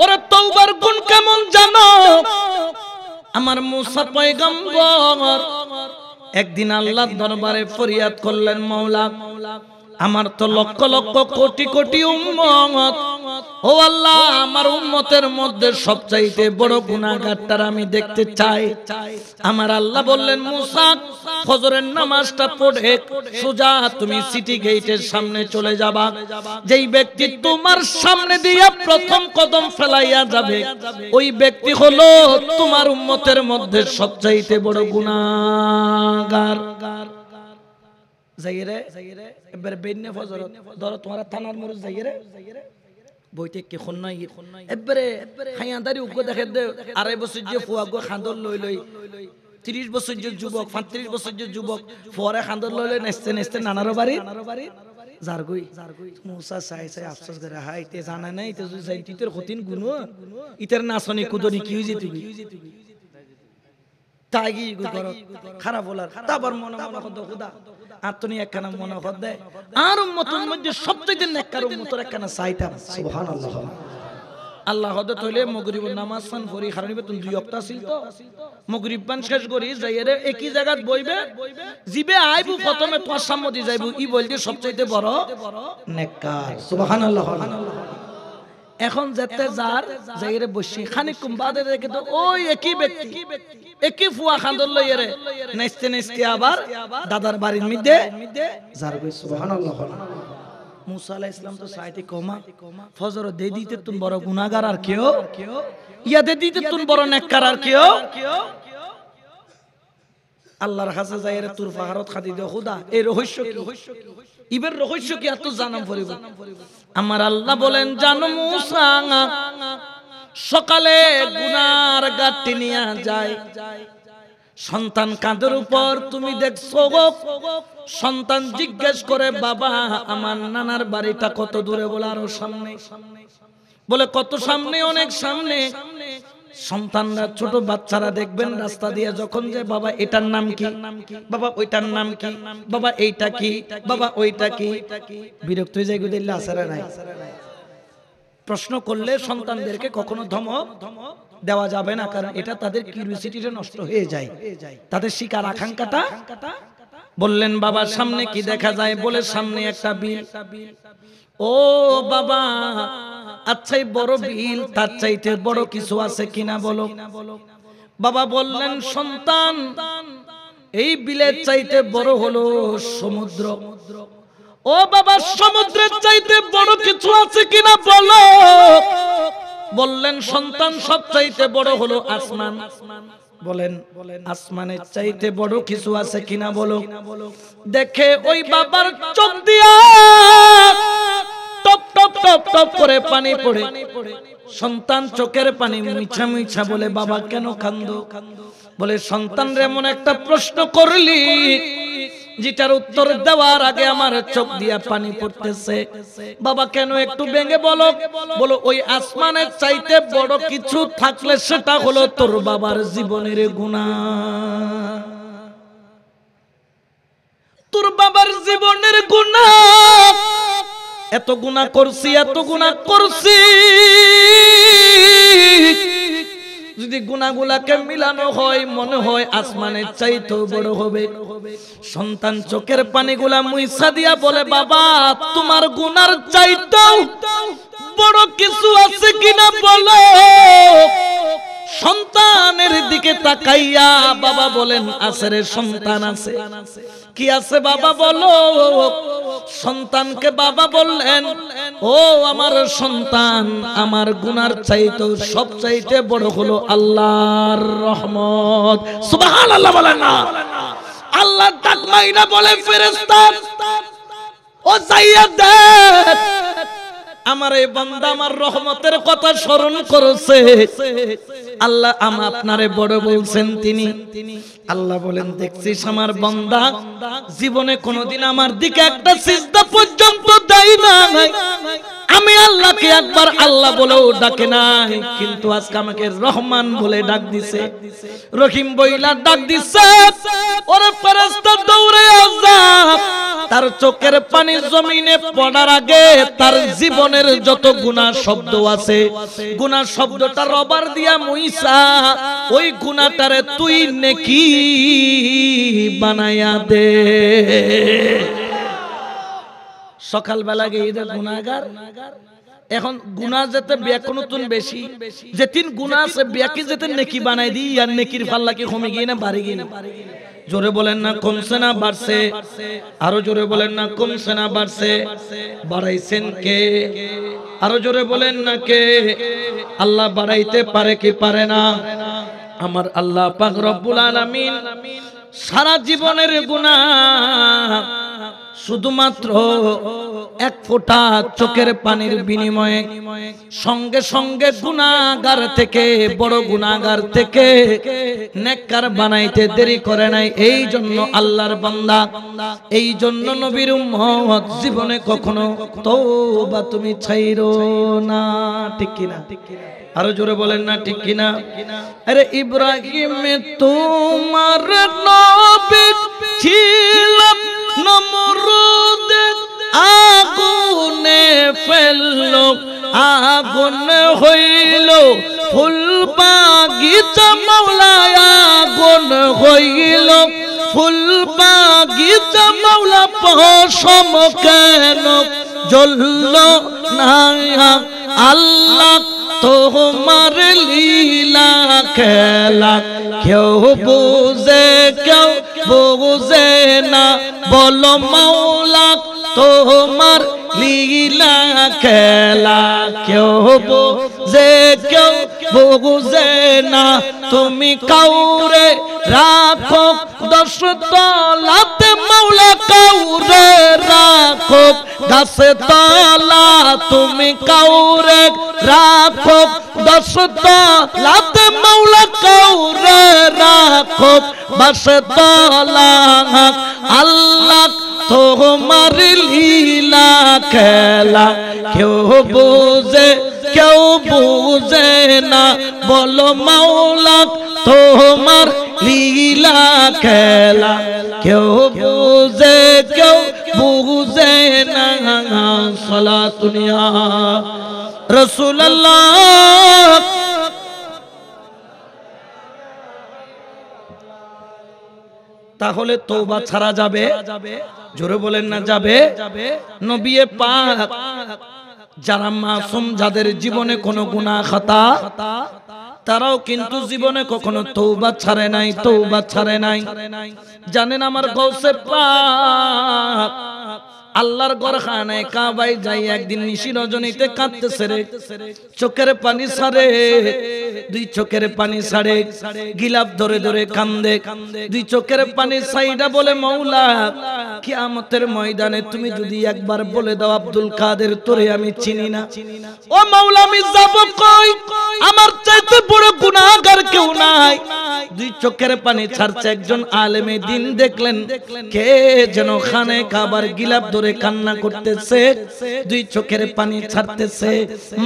Speaker 1: ওরে তওবার গুণ কেমন জানো? আমার মুসা পয়গম্বর একদিন আল্লাহর দরবারে ফরিয়াদ করলেন, মাওলা আমার তো লক্ষ লক্ষ কোটি কোটি উম্মত, ও আল্লাহ আমার উম্মতের মধ্যে সবচাইতে বড় গুনাহগারটার আমি দেখতে চাই। আমার আল্লাহ বললেন, মুসা ফজরের নামাজটা পড়ে সোজা তুমি সিটি গেটের সামনে চলে যাবা, যেই ব্যক্তি তোমার সামনে দিয়া প্রথম কদম ফেলাইয়া যাবে ওই ব্যক্তি হলো তোমার উম্মতের মধ্যে সবচাইতে বড় গুনাহগার। যাইরে এবারে বেন্নে ফজর ধর তোমার থানার মরুজ যাইরে বইতে কি খন্নাই এবারে খাইয়াদারি উগ্র দেখে দে 2.5 বছর যে ফুয়াগো খান্দর লই লই 30 বছর যে যুবক 35 বছর যে যুবক ফরে খান্দর লই লই নেস্তে নেস্তে নানার বাড়ি জারগুই মুসা চাই চাই আফসোস করে হাই তে জানা নাই তে যদি চাই তিতের কঠিন গুনো ইতের নাচনি কুদরি কি হয়ে যেতে তাগি গর খারাপ বলার তারপর মনে মনে কত খুদা আত্মনি একখানা মনে কর দেয় আর উম্মতের মধ্যে সবচেয়ে নেককার উম্মতের একখানা চাইতাম সুবহানাল্লাহ আল্লাহ হদত হইলে মাগরিবের নামাজ পান পড়ি কারণ বেতন 2 ওয়াক্ত আছিল তো মাগরিব পান শেষ করি যাইরে একই জায়গাত বইবে জিবে আইবু প্রথমে তোর সামনে দি যাইবু ই বলতে সবচেয়ে বড় নেককার সুবহানাল্লাহ এখন যেতে যার যাইরে বসি খানিকক্ষণ বাদে দেখে তো ওই একই ব্যক্তি একই ফুয়া খান্দল লইরে নাচতে নাচতে আবার দাদার বাড়ির মধ্যে যার কই সুবহানাল্লাহ মুসা আলাইহিস সালাম তো সাইতে কমা ফজর দে দিতে তুমি বড় গুনাহগার আর কেউ ইয়া দে দিতে তুমি বড় নেককার আর কেউ আল্লাহর কাছে যাইরে তুর ফাহারত খাদি দে খোদা এই রহস্য কি ইবের রহস্য কি এত জানাম পড়িব আমার আল্লাহ বলেন জানো মুসা সকালে গুনার গাঁটটি নিয়া যায় সন্তান কাঁধের উপর তুমি দেখছো সন্তান জিজ্ঞেস করে বাবা আমার নানার বাড়িটা কত দূরে বলে আরো সামনে বলে কত সামনে অনেক সামনে সন্তানরা ছোট বাচ্চারা দেখবেন রাস্তা দিয়ে যখন যে বাবা এটার নাম কি বাবা ওইটার নাম কি বাবা এইটা কি বাবা ওইটা কি বিরক্ত হয়ে যায় গুদিল্লা আসারা নাই প্রশ্ন করলে সন্তানদেরকে কখনো ধমক দেওয়া যাবে না কারণ এটা তাদের কিউরিওসিটিটা নষ্ট হয়ে যায় তাদের শিকার আকাঙ্ক্ষাটা বললেন বাবা সামনে কি দেখা যায় বলে সামনে একটা বিল ও বাবা আচ্ছা বড় বিল তার চাইতে বড় কিছু আছে কিনা বলো বাবা বললেন সন্তান এই বিলের চাইতে বড় হলো সমুদ্র ও বাবা সমুদ্রের চাইতে বড় কিছু আছে কিনা বলো বললেন সন্তান সব চাইতে বড় হলো আসমান বলেন আসমানের চাইতে বড় কিছু আছে কিনা বলো দেখে ওই বাবার চোখ দিয়া টপ টপ টপ টপ করে পানি পড়ে সন্তান চোখের পানি মিছা মিছা বলে বাবা কেন কান্দো বলে সন্তান রে এমন একটা প্রশ্ন করলি যেটার উত্তর দেওয়ার আগে আমার চোখ দিয়া পানি পড়তেছে বাবা কেন একটু ভেঙে বলো বলো ওই আসমানের চাইতে বড় কিছু থাকলে সেটা হলো তোর বাবার জীবনের গুনাহ তোর বাবার জীবনের গুনাহ এত গুনাহ করছি এত গুনাহ করছি যদি গুনাহগুলাকে মিলানো হয় মনে হয় আসমানের চাইতেও বড় হবে সন্তান চোখের পানিগুলা মুইছা দিয়া বলে বাবা তোমার গুনার চাইতেও বড় কিছু আছে কিনা বলো সন্তানের দিকে তাকাইয়া বাবা বলেন আছে রে সন্তান আছে কি আছে বাবা বলো সন্তানকে বাবা বললেন ও আমার সন্তান আমার গুনার চাইতেও সব চাইতে বড় হলো আল্লাহর রহমত সুবহানাল্লাহ বলেন না আল্লাহ ডাক মাইরা বলে ফেরেশতা ও যাইয়া দেখ আমার এই বান্দা আমার রহমতের কথা স্মরণ করেছে আল্লাহ আপনারে বড় বলছেন তিনি আল্লাহ বলেন দেখছিস আমার বান্দা জীবনে কোনোদিন আমার দিকে একটা সিজদা পর্যন্ত দেয় না আমি আল্লাহকে একবার আল্লাহ বলেও ডাকে নাই কিন্তু আজকে আমাকে রহমান বলে ডাক দিছে রহিম বইলা ডাক দিছে ওরে ফেরেশতা দৌড়ে যা তার চোখের পানি জমিনে পড়ার আগে তার জীবনের যত গুনাহ শব্দ আছে গুনাহ শব্দটা রবার দিয়া মুইসা ওই গুনাহটারে তুই নেকি বানায়া দে সকালবেলা গিয়ে গুনাহগার এখন গুনাহ যেতে ব্যাক নতুন বেশি যেদিন গুনাহ আছে ব্যাকে যেতে নেকি বানাই দি আর নেকির পাল্লা কি কমে গিয়ে না বাড়ি গিয়ে না জোরে বলেন না কমছে না বাড়ছে আরো জোরে বলেন না কমছে না বাড়ছে বাড়াইছেন কে আরো জোরে বলেন না কে আল্লাহ বাড়াইতে পারে কি পারে না আমার আল্লাহ পাক রব্বুল আলামিন সারা জীবনের গুনাহ শুধুমাত্র এক ফোঁটা চোখের পানির বিনিময়ে সঙ্গে সঙ্গে গুনাহগার থেকে বড় গুনাহগার থেকে নেককার বানাইতে দেরি করে নাই। এই জন্য আল্লাহর বান্দা, এই জন্য নবীর উম্মত জীবনে কখনো তওবা তুমি ছাইরো না। ঠিক কিনা? আরো জোরে বলেন না ঠিক কিনা? আরে ইব্রাহিম তোমার নবী ছিল নমরুদ আগুনে ফেললো, আগুন হইল ফুল বাগিচা মাওলা, আগুন হইল ফুল বাগিচা মাওলা, পশম কেন জ্বলল না? আল্লাহ তোমার লীলা খেলা কেউ বুঝে না, বলো মাওলা তোমার লীলা খেলা কেউ বুঝে না। তুমি কাউরে রাখো 10 তলাতে মাওলা, কাউরে রাখো 10 তলা, তুমি কাউরে রাখো 10 তলাতে মাওলা, কাউরে রাখো 10 তলা। আল্লাহ তোমার লীলা খেলা কেউ বুঝে না, বলো মাওলা তোমার লীলা খেলা কেউ বুঝে না। সালাতুন ইয়া রাসূলুল্লাহ। তাহলে তওবা ছাড়া যাবে? জোরে বলেন না যাবে? নবী পাক যারা মাসুম, যাদের জীবনে কোনো গুনাহ খাতা, তারাও কিন্তু জীবনে কখনো তওবা ছাড়ে নাই, তওবা ছাড়ে নাই। জানেন আমার গৌসে পাক আল্লাহর ঘরখানায় কাবায় যাই একদিন নিশি রজনীতে কাঁদতেছে রে, চোখের পানি ছাড়ে, 2 চোখের পানি ছাড়ে, গিলাপ ধরে ধরে কান্দে, 2 চোখের পানি ছাইড়া বলে মাওলা কিয়ামতের ময়দানে তুমি যদি একবার বলে দাও আব্দুল কাদের তোরে আমি চিনি না, ও মাওলা আমি যাব কই? আমার চাইতে বড় গুনাহগার কেউ নাই। 2 চোখের পানি ছাড়ছে। একজন আলেমে দিন দেখলেন কে যেন খানে কাবার গিলাপ ধরে কান্না করতেছে, 2 চোখের পানি ছাড়তেছে।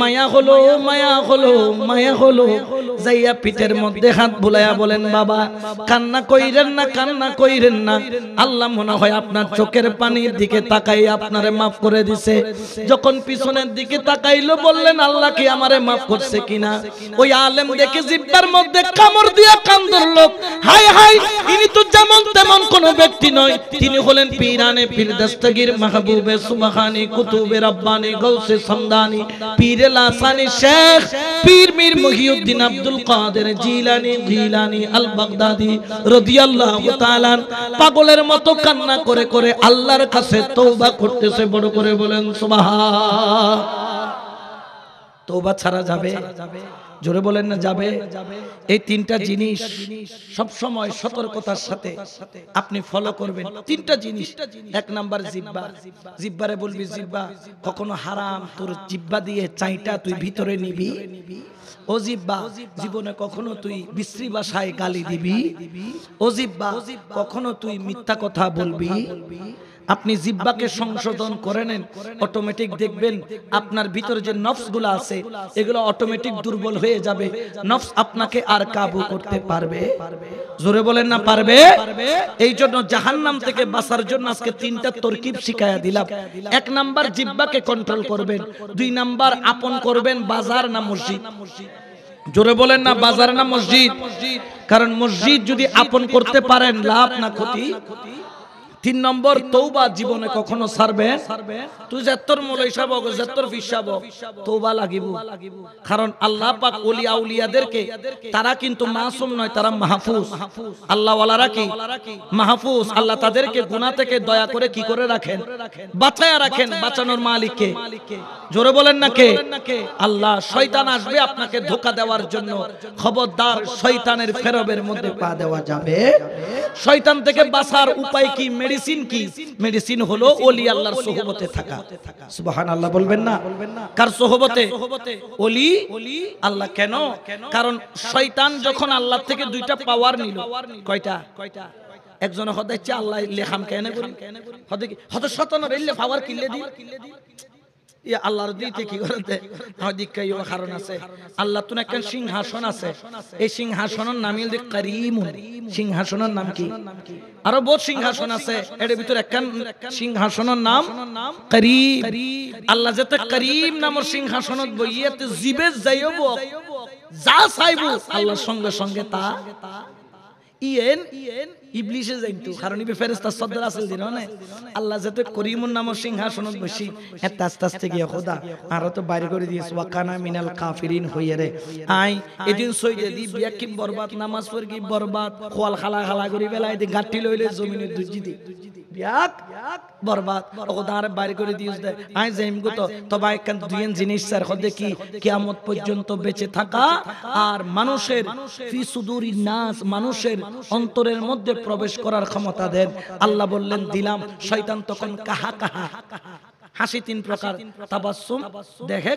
Speaker 1: মায়া হলো, মায়া হলো, মায়া হলো। যাইয়া পিঠের মধ্যে হাত বুলাইয়া বলেন বাবা কান্না কইরেন না, কান্না কইরেন না, আল্লাহ মনে হয় আপনার চোখের পানির দিকে তাকাই আপনারে মাফ করে দিছে। যখন পিছনের দিকে তাকাইলো বললেন আল্লাহ কি আমারে মাফ করছে কিনা? ওই আলেম দেখে জিহ্বার মধ্যে কামড় দিয়া কান ধরলো, হায় হায় ইনি তো যেমন তেমন কোন ব্যক্তি নয়, তিনি হলেন পীরানে পীর দস্তগীর মাহবুবে সুবহানি কুতুবে রব্বানি গৌসে সমদানি পীরে লাসানি শেখ পীর মীর মুহিউদ্দিন আব্দুল কাদের জিলানী আল বাগদাদি রাদিয়াল্লাহু তাআলা পাগলের মতো কান্না করে করে আল্লাহর কাছে তওবা করতেছে। বড় করে বলেন সুবহান। তওবা ছাড়া যাবে? জোরে বলেন না যাবে? এই 3টা জিনিস সব সময় সতর্কতার সাথে আপনি ফলো করবেন। 3টা জিনিস। 1 নাম্বার জিহ্বা। জিহ্বারে বলবি জিহ্বা কখনো হারাম তোর জিহ্বা দিয়ে চাইটা তুই ভিতরে নিবি। ও জিহ্বা জীবনে কখনো তুই বিশ্রী ভাষায় গালি দিবি। ও জিহ্বা কখনো তুই মিথ্যা কথা বলবি। আপনি জিহ্বাকে সংশোধন করে নেন, অটোমেটিক দেখবেন আপনার ভিতরে যে নফসগুলো আছে এগুলো অটোমেটিক দুর্বল হয়ে যাবে। নফস আপনাকে আর কাবু করতে পারবে? জোরে বলেন না পারবে? এই জন্য জাহান্নাম থেকে বাঁচার জন্য আজকে 3টা তরকিব শিখায়া দিলাম। 1 নাম্বার জিহ্বাকে কন্ট্রোল করবেন, 2 নাম্বার আপন করবেন বাজার না মসজিদ। জোরে বলেন না বাজার না মসজিদ? কারণ মসজিদ যদি আপন করতে পারেন লাভ না ক্ষতি। 3 নম্বর তওবা জীবনে কখনো ছাড়বে তুই যেতর মৌলাই সাহেব যেতর পীর সাহেব তওবা লাগিব। কারণ আল্লাহ পাক ওলি আউলিয়াদেরকে তারা কিন্তু মাসুম নয়, তারা মাহফুজ। আল্লাহ ওয়ালারা কি মাহফুজ। আল্লাহ তাদেরকে গুনাহ থেকে দয়া করে কি করে রাখেন? বাঁচায়া রাখেন। বাঁচানোর মালিক কে? জোরে বলেন না কে? আল্লাহ। শয়তান আসবে আপনাকে ধোঁকা দেওয়ার জন্য, খবরদার শয়তানের ফেরবের মধ্যে পা দেওয়া যাবে। শয়তান থেকে বাঁচার উপায় কি? মেডিসিন কি? মেডিসিন হলো ওলি আল্লাহর সোহবতে থাকা। সুবহানাল্লাহ বলবেন না? কার সোহবতে? ওলি আল্লাহ। কেন? কারণ শয়তান যখন আল্লাহ থেকে দুইটা পাওয়ার নিল, কয়টা? একজন হতে ইচ্ছে আল্লাহ লেখাম কেন করি, হতে শতানো রেলে পাওয়ার কিনলে দি আল্লাহর দিতে কি করতে দীক্ষায় কারণ আছে। আল্লাহ তো একটা সিংহাসন আছে, এই সিংহাসনের নামই হল কারীমুন। সিংহাসনের নাম কি? আরো বহুত সিংহাসন আছে, এর ভিতর একখান সিংহাসনের নাম কারীম। আল্লাহ যেতে কারীম নামের সিংহাসনত বইয়াতে জিবে যাইব, যা চাইব আল্লাহর সঙ্গে সঙ্গে তা ইবলিশে যাইতো, কারণ ইবে ফেরেশতা সদর আসল দিন না। আল্লাহ যেতে করিমুন নামের সিংহাসনত বসি এত আস্তে আস্তে গিয়ে খোদা আর তো বাইরে করে দিয়েছে ওয়াকানা মিনাল কাফিরিন হইয়া রে আই এদিন সইয়ে দি বিয়া কি বরবাদ, নামাজ পড় কি বরবাদ, খোয়াল খালা খালা করি বেলায় দি গাঁটি লইলে জমিনে দুজি দি বিয়াক বরবাদ। খোদা আর বাইরে করে দিয়েছ দে আই যাইম গো তো তবে একখান দুইন জিনিস স্যার খোদে কি কিয়ামত পর্যন্ত বেঁচে থাকা আর মানুষের ফি সুদুরিন নাস, মানুষের অন্তরের মধ্যে প্রবেশ করার ক্ষমতা দেন। আল্লাহ বললেন দিলাম। শয়তান তখন কাহা কাহা, হাসি তিন প্রকার, তাবাসসুম দেখে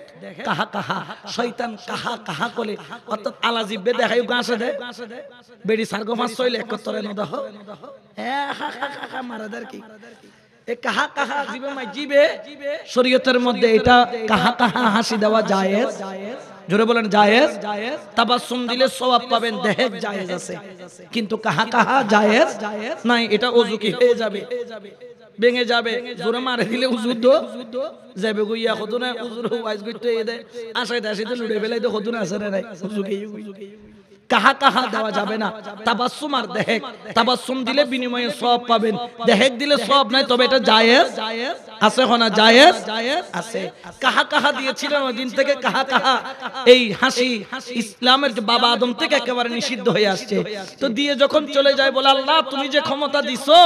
Speaker 1: কাহা কাহা। শয়তান কাহা কাহা করে অর্থাৎ আলাজিবে দেখাই গাছে দে বেড়ি সার্গো মাছ চইলে একত্তরে ন দেহ মারাদার কি এ কাহা কাহা জিবে মাই জিবে। শরীয়তের মধ্যে এটা কাহা কাহা হাসি দেওয়া জায়েজ, জোরে বলেন জায়েজ। তাবাসসুম দিলে সওয়াব পাবেন, দেহে জায়েজ আছে, কিন্তু কাহা কাহা জায়েজ নাই। এটা ওযু কি হয়ে যাবে, ভেঙে যাবে, জোরে মারে দিলে উযু যাবে গইয়া কতনা উযুর ওয়াইজ করতে এদে আশায় দাসিতে লুড়ে ফেলাই তো কতনা আছে রে নাই উযু কি কাহা কাহা দেওয়া যাবে না। তাবাসসুম আর দেহেক, তাবাসসুম দিলে বিনিময়ে সওয়াব পাবেন, দেহেক দিলে সওয়াব নাই, তবে এটা জায়েজ আছে না? জায়েজ আছে। কাহা কাহা দিয়েছিলেন ওই দিন থেকে কাহা কাহা এই হাসি ইসলামের বাবা আদম থেকে একেবারে নিষিদ্ধ হয়ে আসছে। তো দিয়ে যখন চলে যায় বলে আল্লাহ তুমি যে ক্ষমতা দিছো,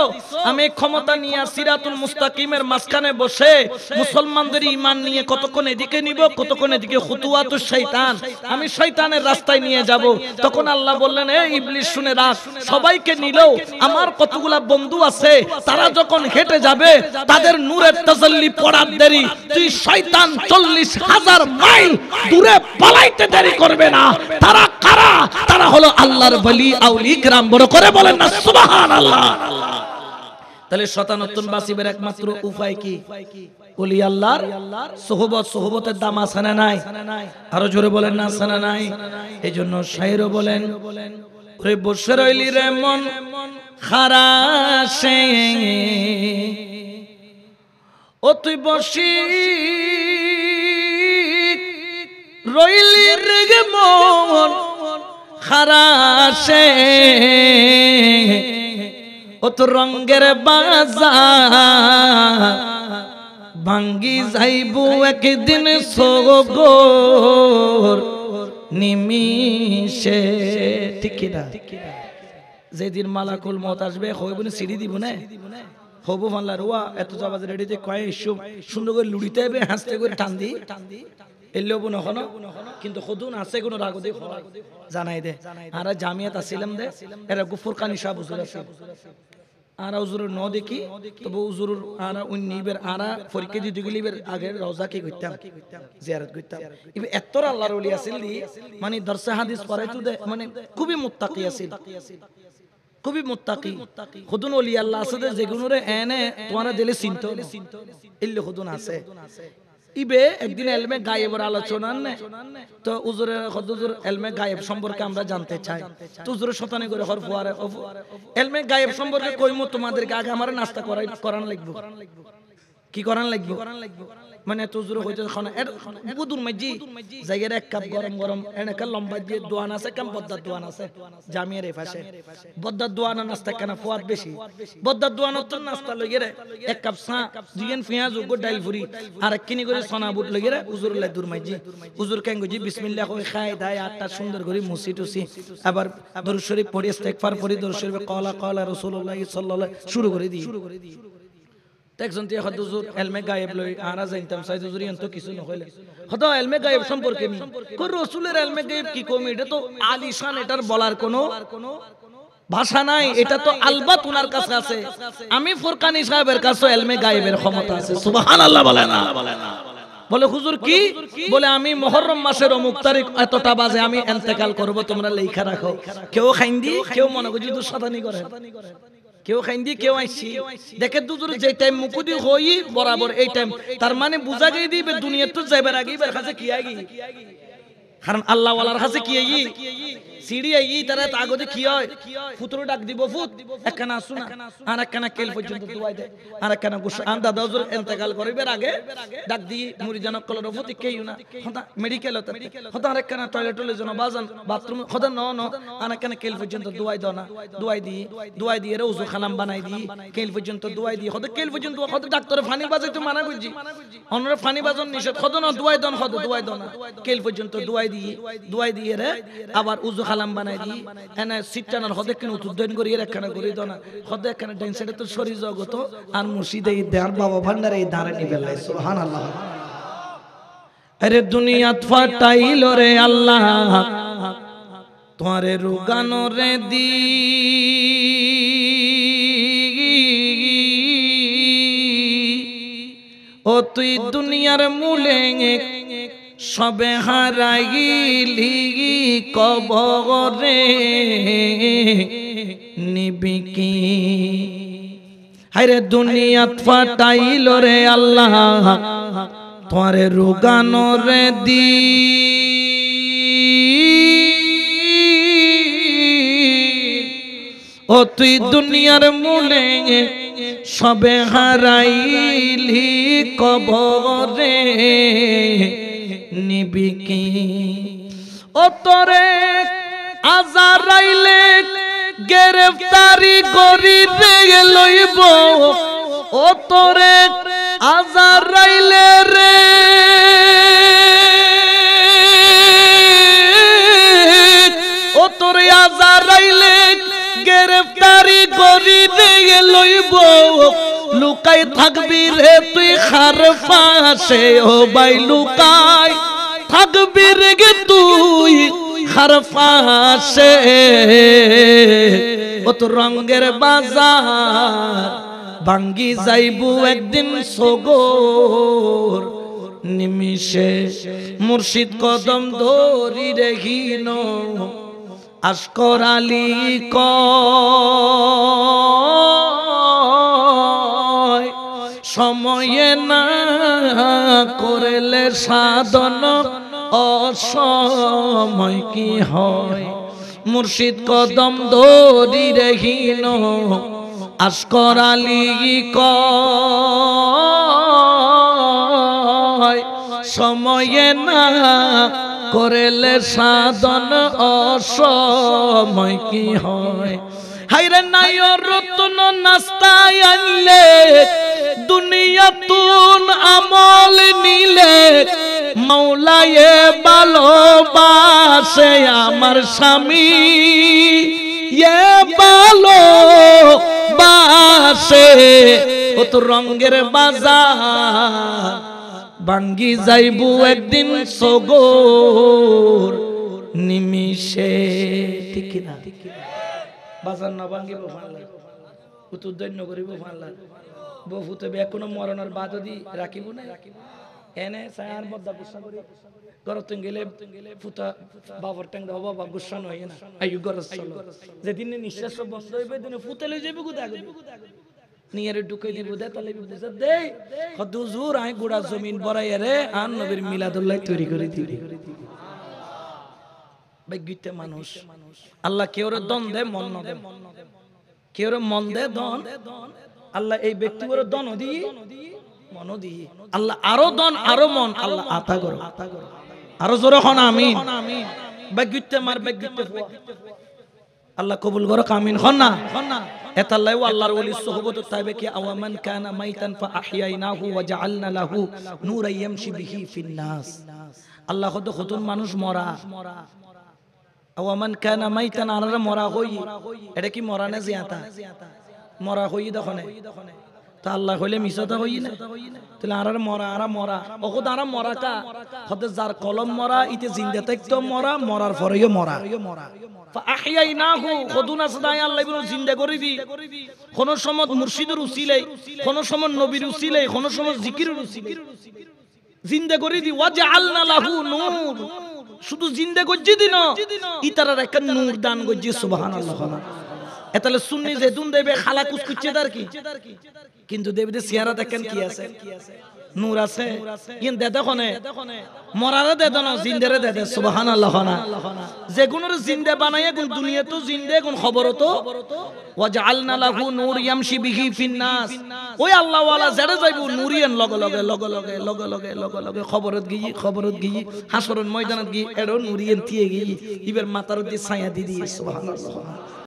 Speaker 1: আমি ক্ষমতা নিয়ে সিরাতুল মুস্তাকিমের মাঝখানে বসে মুসলমানদের ঈমান নিয়ে কতক্ষণ এদিকে নিব, কতক্ষণ এদিকে খুতুওয়াতুশ শয়তান, আমি শয়তানের রাস্তায় নিয়ে যাব। তখন আল্লাহ বললেন এ ইবলিস শুনে রাখ, সবাইকে নিলেও আমার কতগুলা বন্ধু আছে, তারা যখন হেঁটে যাবে তাদের নূরের তাজাল্লি পড়ার দেরি, তুই শয়তান 40,000 মাইল দূরে পালাইতে দেরি করবে না। তারা কারা? তারা হলো আল্লাহর ওলি আউলি کرام। বড় করে বলেন না সুবহানাল্লাহ। তাহলে শতানত্তন বাসিবের একমাত্র উপায় কি? ওলি আল্লাহর সোহবত। সোহবতের দাম আছে না নাই? আরো জোরে বলেন না আছে না নাই? এইজন্য শায়েরও বলেন ওরে বসে রইলি রে মন খারাসে, ও তুই বসি রইলি রে মন খারাসে, ও তো রঙ্গের বাজার ভাঙ্গি যাইবো একদিন সোগর নিমিষে। ঠিক না? যেদিন মালাকুল মত আসবে হইব না সিঁড়ি দিব না হবু মাল্লা রুয়া এত যাবাজ রেডিতে কয়ে সুন্দর করে লুড়িতে হবে, হাসতে করে টান দি এলেও নখনো, কিন্তু সদুন আছে কোনো রাগদে জানাই দে। আর জামিয়াত আসিলাম দে এরা গুফুর কানি সাহ হুজুর আছে, আর হুজুরের ন দেখি তবে হুজুর আর উন্নিবের আরা পরীক্ষা দিতে গেলে আগের রওজা কি করতাম, জিয়ারত করতাম। এবার এতর আল্লাহর ওলি আছিল দি মানে দরসে হাদিস পড়াইতো দে, মানে খুবই মুত্তাকি আছিল, খুবই মুত্তাকি। খুদুন ওলি আল্লাহ আছে যেগুলোরে এনে তোমারা দিলে চিনতো ইল্লে খুদুন আছে। ইবে একদিন এলমে গায়েবের আলোচনা নে তো হুজুরের হুজুর এলমে গায়েব সম্পর্কে আমরা জানতে চাই। তো হুজুরের শতানি করে হর ফুয়ারে এলমে গায়েব সম্পর্কে কইমু তোমাদেরকে আগে আমারে নাস্তা করান লাগবে। কি করান লাগবে? মানে তো হুজুর হইতে খানা এর বুদুর মাঝি জায়গার এক কাপ গরম গরম এনেকা লম্বা দিয়ে দোয়ান আছে, কাম বদ্দার দোয়ান আছে জামিয়ার এই পাশে। বদ্দার দোয়ান নাস্তা কেন ফুয়াদ বেশি, বদ্দার দোয়ান তো নাস্তা লইগে রে এক কাপ চা দুইন পেঁয়াজ উগো ডাইল ফুরি আর এক কিনি করে সোনা বুট লইগে রে হুজুর লাই দূর মাঝি। হুজুর কেন গজি বিসমিল্লাহ কই খাই দাই আটটা সুন্দর করে মুসি টুসি আবার দরুদ শরীফ পড়ি ইস্তেগফার পড়ি দরুদ শরীফে ক্বালা ক্বালা রাসূলুল্লাহ সাল্লাল্লাহু শুরু করে দিই। একজন তিয়া হুজুর এলমে গায়েব লই আরা জানতাম সাইদ হুজুর এত কিছু নহইলে হতো এলমে গায়েব সম্পর্কে নি কই রাসূলের এলমে গায়েব কি কম, এটা তো আলিশান, এটার বলার কোনো ভাষা নাই, এটা তো আলবাত উনার কাছে আছে। আমি ফুরকানি সাহেবের কাছে ইলমে গায়েবের ক্ষমতা আছে। সুবহানাল্লাহ বলে না? বলে হুজুর কি? বলে আমি মুহররম মাসের অমুক তারিখ এতটা বাজে আমি ইন্তেকাল করব, তোমরা লেখা রাখো। কেউ খাইন্দি, কেউ মনে করছি দুঃসাদানি করে, কেউ খাইন্দি, কেউ আইছি দেখে দুজুর যে টাইম মুকুদি হই বরাবর এই টাইম, তার মানে বুঝা গিয়ে দিবে দুনিয়া তো যাইবার আগে এর কাছে কি আগি, কারণ আল্লাহ ওয়ালার কাছে কি আগি সিঁড়ি আই তারা আগতে কি হয়, ফুতরো ডাক দিব, ফুত একখানা আসুনা আর একখানা কেল পর্যন্ত দুয়াই দেয়, আর একখানা গোসা আন দাদা হুজুর ইন্তেকাল করিবার আগে ডাক দি মুরিজানক কলর ফুত কেউ না হতা মেডিকেল হতা আর একখানা টয়লেটলে জন বাজান বাথরুম হতা ন ন আর একখানা কেল পর্যন্ত দুয়াই দাও না, দুয়াই দিয়ে উজু খালাম বানাই দি কেল পর্যন্ত দুয়াই দি হতা কেল পর্যন্ত হতা ডাক্তারে ফানি বাজাই তো মানা করছি, অন্যরা ফানি বাজন নিষেধ হত না, দুয়াই দন হত দুয়াই দাও না কেল পর্যন্ত দুয়াই দিয়ে রে আবার উজু খালাম বানাই দি এনে সিটটানার হদে কেন উদ্দয়ন করি একখানা করি দাও না হদে একখানা ডাইন সাইডে তো শরীর জগত আর মুর্শিদে দেয়ার বাবা ভান্ডারে এই দাঁড়ে নিবে লাই। সুবহানাল্লাহ। আরে দুনিয়াত ফাটাইল রে আল্লাহ তোমারে রুগানো রে দি ও তুই দুনিয়ার মূলে সবে হারাইলি কবরে নিবি কি। হায়রে দুনিয়াত ফাটাইল রে আল্লাহ তোমারে রুগানো রে দি ও তুই দুনিয়ার মূলে সবে হারাইলি কবরে নিবি কি। ও তোরে আজারাইলে গ্রেফতারি করি রে লইব, ও তোরে আজারাইলে রে ও তোরে আজারাইলে গ্রেফতারি করি রে লইব, লুকাই থাকবি রে তুই খার পাশে ও ভাই লুকাই থাকবি রে তুই খার পাশে। ও তো রঙের বাজার ভাঙ্গি যাইবু একদিন সগর নিমিষে, মুর্শিদ কদম ধরি রেখিন আশকর আলী কয় সময়ে না করলে সাধন অসময় কি হয়। মুর্শিদ কদম ধরি রেখিন আশকর আলী কয় সময়ে না করলে সাধন অসময় কি হয়। হাইরে নাই রতন নাস্তায় আনলে দুনিয়াতুন আমল নিলে, মৌলায়ে ভালোবাসে আমার স্বামী এ ভালোবাসে। ও তো রঙের বাজার ভাঙ্গি যাইবু একদিন সগর নিমিষে। ঠিক না বাজার না ভাঙ্গিব ভাল্লা উত্তর করিব ভাল্লা বহুতে এখনো মরণের বাদ দি রাখিব না এনে সায়ার বদ্দা গুসা করি গরত গেলে ফুটা বাবার ট্যাং দাও বাবা গুসা নয় না আইয়ু গরস চলো যেদিন নিঃশ্বাস বন্ধ হইবে দিন ফুতেলে যাবে গুদা নিয়ারে ঢুকে দিব দে তালে বুঝা দেই কত হুজুর আই গোড়া জমিন বড়াই রে আন নবীর মিলাদুল্লাহ তৈরি করে দিবি। বেগিতে মানুষ আল্লাহ কেউরে দন দে মন ন দে, কেউরে মন দে দন আল্লাহ এই ব্যক্তিগুলো দন দি মন দি আল্লাহ আরো দন আরো মন আল্লাহ আতা করো আরো জোরে হন আমিন। বেগিতে মার বেগিতে আল্লাহ কবুল করো আমিন হন না এতাল্লাহ আল্লাহর ওলি সুহবত তাইবে কি আওয়ামান কানা মাইতান ফা আহয়াইনাহু ওয়া জাআলনা লাহু নূরান ইয়ামশি বিহি ফিন নাস। আল্লাহ কত কতন মানুষ মরা আওয়ামান কানা মাইতান আনারা মরা হই, এটা কি মরা না জিয়াতা মরা হই দখনে তো তা আল্লাহ হইলে মিছাতা হই না তাহলে আর মরা ওকো তারা মরা কা হতে যার কলম মরা ইতে জিন্দা থাকতো মরার পরেও মরা ফাআহইয়াইনাহু খুদুনা সদায় আল্লাহ ইবনে জিন্দা করে দি কোন সময় মুর্শিদের উসিলাই কোন সময় নবীর উসিলাই কোন সময় জিকিরের উসিলাই জিন্দা করে দি ওয়াজআলনা লাহু নূর শুধু জিন্দা গজ্জি দিন ইতারার একটা নূর দান গজ্জি সুবহানাল্লাহ এতালে সুন্নি যেতুন দেবে খালা কুচকুচে দার কি কিন্তু দেবদে সিয়ারা দেখেন কি আছে নূর আছে ইন দেদে কোনে মরারে দেদে না জিন্দারে দেদে সুবহানাল্লাহ না যে গুণের জিন্দা বানায়ে কোন দুনিয়া তো জিন্দা কোন খবর তো ওয়াজআলনা লাহু নূর ইয়ামশি বিহি ফিন নাস ওই আল্লাহ ওয়ালা জেরে যাইবো নূরিয়ান লগে খবরত গিয়ে হাসরের ময়দানত গিয়ে এড়ো নূরিয়ান থিয়ে গিয়ে ইবার মাথার দি ছায়া দি সুবহানাল্লাহ